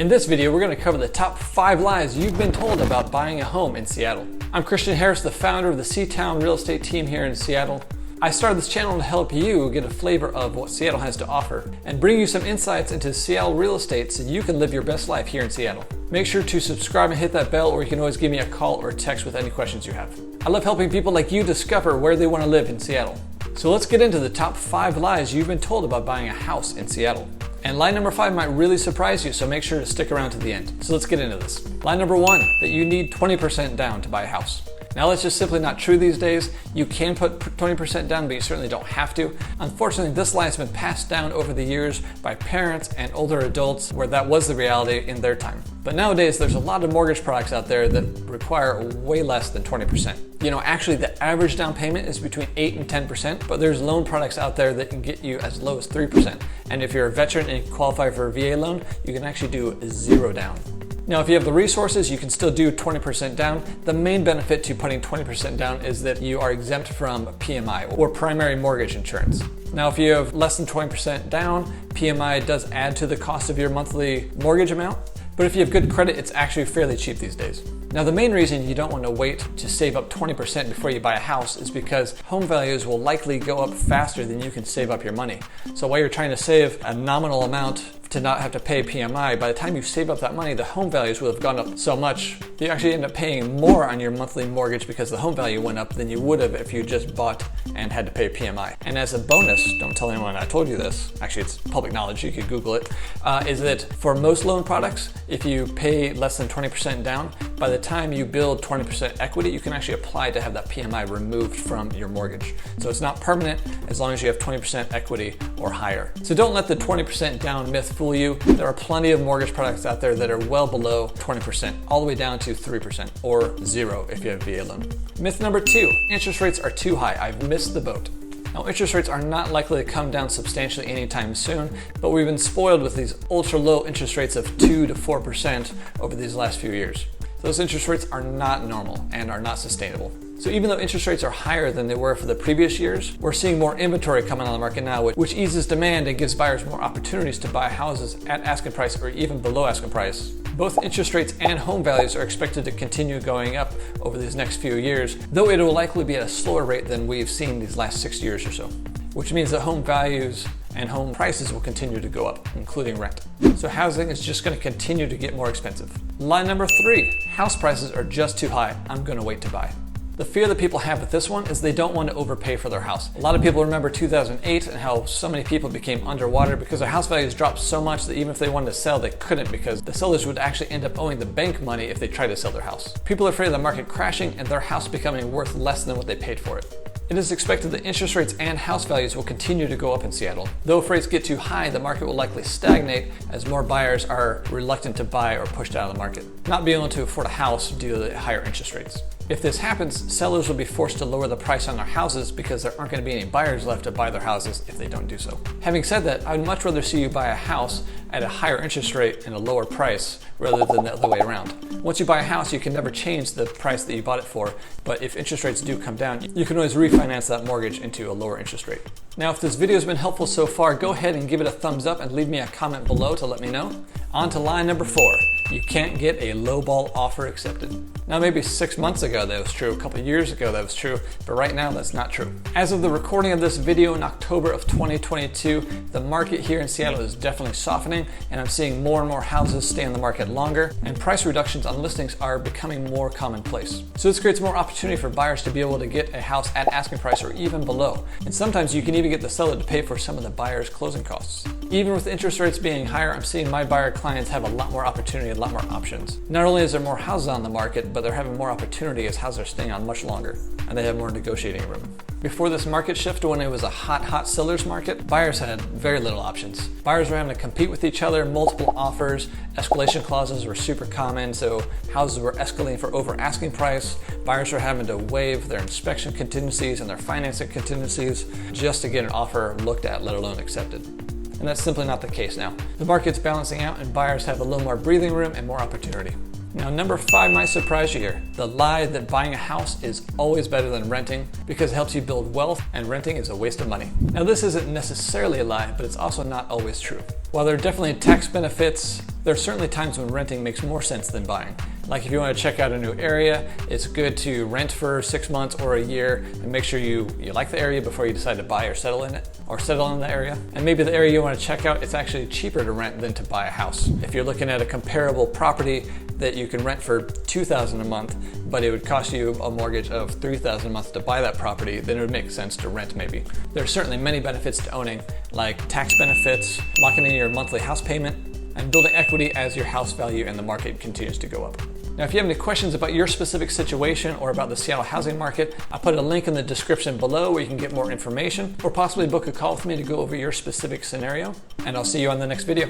In this video, we're going to cover the top 5 lies you've been told about buying a home in Seattle. I'm Christian Harris, the founder of the C-Town real estate team here in Seattle. I started this channel to help you get a flavor of what Seattle has to offer and bring you some insights into Seattle real estate so you can live your best life here in Seattle. Make sure to subscribe and hit that bell, or you can always give me a call or a text with any questions you have. I love helping people like you discover where they want to live in Seattle. So let's get into the top 5 lies you've been told about buying a house in Seattle. And lie number 5 might really surprise you, so make sure to stick around to the end. So let's get into this. Lie number 1, that you need 20% down to buy a house. Now that's just simply not true these days. You can put 20% down, but you certainly don't have to. Unfortunately, this lie has been passed down over the years by parents and older adults where that was the reality in their time. But nowadays, there's a lot of mortgage products out there that require way less than 20%. You know, actually the average down payment is between 8 and 10%, but there's loan products out there that can get you as low as 3%. And if you're a veteran and you qualify for a VA loan, you can actually do 0 down. Now, if you have the resources, you can still do 20% down. The main benefit to putting 20% down is that you are exempt from PMI, or primary mortgage insurance. Now, if you have less than 20% down, PMI does add to the cost of your monthly mortgage amount. But if you have good credit, it's actually fairly cheap these days. Now, the main reason you don't want to wait to save up 20% before you buy a house is because home values will likely go up faster than you can save up your money. So while you're trying to save a nominal amount to not have to pay PMI, by the time you save up that money, the home values will have gone up so much you actually end up paying more on your monthly mortgage because the home value went up than you would have if you just bought and had to pay PMI. And as a bonus, don't tell anyone I told you this, actually it's public knowledge, you could Google it, is that for most loan products, if you pay less than 20% down, by the time you build 20% equity, you can actually apply to have that PMI removed from your mortgage. So it's not permanent as long as you have 20% equity or higher. So don't let the 20% down myth fool you. There are plenty of mortgage products out there that are well below 20%, all the way down to 3% or 0 if you have VA loan. Myth number 2, interest rates are too high. I've missed the boat. Now, interest rates are not likely to come down substantially anytime soon, but we've been spoiled with these ultra low interest rates of 2 to 4% over these last few years. Those interest rates are not normal and are not sustainable. So even though interest rates are higher than they were for the previous years, we're seeing more inventory coming on the market now, which eases demand and gives buyers more opportunities to buy houses at asking price or even below asking price. Both interest rates and home values are expected to continue going up over these next few years, though it will likely be at a slower rate than we've seen these last 6 years or so, which means that home values and home prices will continue to go up, including rent. So housing is just going to continue to get more expensive. Lie number 3, house prices are just too high. I'm going to wait to buy. The fear that people have with this one is they don't want to overpay for their house. A lot of people remember 2008 and how so many people became underwater because their house values dropped so much that even if they wanted to sell, they couldn't because the sellers would actually end up owing the bank money if they tried to sell their house. People are afraid of the market crashing and their house becoming worth less than what they paid for it. It is expected that interest rates and house values will continue to go up in Seattle. Though if rates get too high, the market will likely stagnate as more buyers are reluctant to buy or pushed out of the market, not being able to afford a house due to the higher interest rates. If this happens, sellers will be forced to lower the price on their houses because there aren't going to be any buyers left to buy their houses if they don't do so. Having said that, I would much rather see you buy a house at a higher interest rate and a lower price rather than the other way around. Once you buy a house, you can never change the price that you bought it for, but if interest rates do come down, you can always refinance that mortgage into a lower interest rate. Now, if this video has been helpful so far, go ahead and give it a thumbs up and leave me a comment below to let me know. On to lie number 4. You can't get a lowball offer accepted. Now, maybe 6 months ago that was true, a couple of years ago that was true, but right now that's not true. As of the recording of this video in October of 2022, the market here in Seattle is definitely softening, and I'm seeing more and more houses stay on the market longer, and price reductions on listings are becoming more commonplace. So this creates more opportunity for buyers to be able to get a house at asking price or even below. And sometimes you can even get the seller to pay for some of the buyer's closing costs. Even with interest rates being higher, I'm seeing my buyer clients have a lot more opportunity, a lot more options. Not only is there more houses on the market, but they're having more opportunity as houses are staying on much longer, and they have more negotiating room. Before this market shift, when it was a hot seller's market, buyers had very little options. Buyers were having to compete with each other, multiple offers, escalation clauses were super common, so houses were escalating for over asking price. Buyers were having to waive their inspection contingencies and their financing contingencies just to get an offer looked at, let alone accepted. And that's simply not the case now. The market's balancing out and buyers have a little more breathing room and more opportunity. Now, number 5 might surprise you here. The lie that buying a house is always better than renting because it helps you build wealth and renting is a waste of money. Now, this isn't necessarily a lie, but it's also not always true. While there are definitely tax benefits, there are certainly times when renting makes more sense than buying. Like if you want to check out a new area, it's good to rent for 6 months or a year and make sure you like the area before you decide to buy or settle in it, or settle in the area. And maybe the area you want to check out, it's actually cheaper to rent than to buy a house. If you're looking at a comparable property that you can rent for $2,000 a month, but it would cost you a mortgage of $3,000 a month to buy that property, then it would make sense to rent maybe. There are certainly many benefits to owning, like tax benefits, locking in your monthly house payment, and building equity as your house value and the market continues to go up. Now, if you have any questions about your specific situation or about the Seattle housing market, I'll put a link in the description below where you can get more information or possibly book a call with me to go over your specific scenario. And I'll see you on the next video.